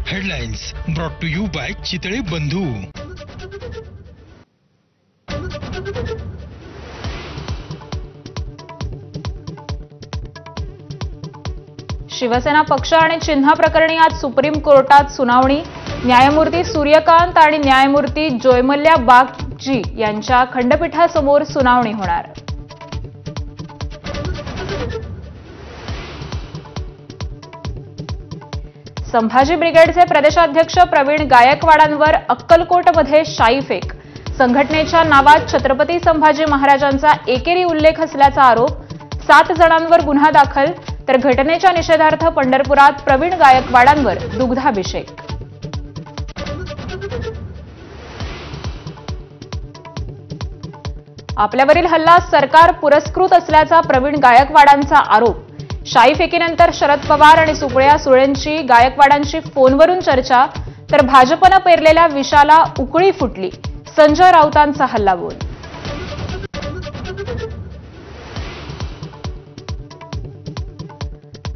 Headlines brought to you by Chitale Bandhu. Shivsena पक्ष आणि चिन्ह प्रकरणी आज सुप्रीम कोर्टात सुनावणी। न्यायमूर्ती सूर्यकांत आणि न्यायमूर्ती जोयमल्ल्या बागची यांच्या खंडपीठासमोर सुनावणी होणार। संभाजी ब्रिगेडचे प्रदेशाध्यक्ष प्रवीण गायकवाडांवर अक्कलकोटमध्ये शाईफेक। संघटनेच्या नावात छत्रपती संभाजी महाराजांचा एकेरी उल्लेख असल्याचा आरोप। 7 जणांवर गुन्हा दाखल, तर घटनेच्या निषेधार्थ पंढरपुरात प्रवीण गायकवाडांवर दुग्धाभिषेक। आपल्यावरील हल्ला सरकार पुरस्कृत असल्याचा प्रवीण गायकवाडांचा आरोप। शाईफेकीनंतर शरद पवार आणि सुप्रिया सुळेंची गायकवाडांशी फोनवरून चर्चा, तर भाजपनं पेरलेल्या विषाला उकळी फुटली। संजय राऊतांचा हल्लाबोल।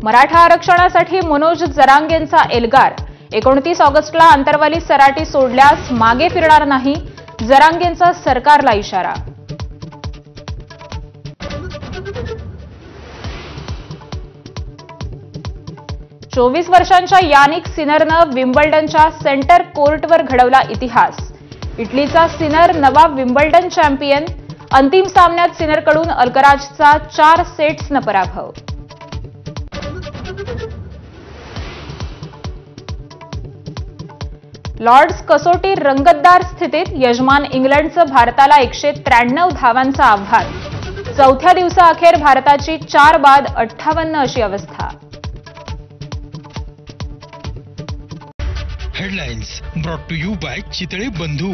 मराठा आरक्षणासाठी मनोज जरांगेंचा एल्गार। 29 ऑगस्टला अंतरवाली सराटी सोडल्यास मागे फिरणार नाही, जरांगेंचा सरकारला इशारा। चोवीस वर्षांच्या यानिक सिनरनं विम्बल्डनच्या सेंटर कोर्टवर घडवला इतिहास। इटलीचा सिनर नवा विम्बल्डन चॅम्पियन। अंतिम सामन्यात सिनरकडून अल्कराजचा 4 सेट्सनं पराभव। लॉर्ड्स कसोटी रंगतदार स्थितीत। यजमान इंग्लंडचं भारताला 193 धावांचं आव्हान। चौथ्या दिवसाअखेर भारताची 4 बाद 58 अशी अवस्था। Headlines brought to you by Chitale बंधू।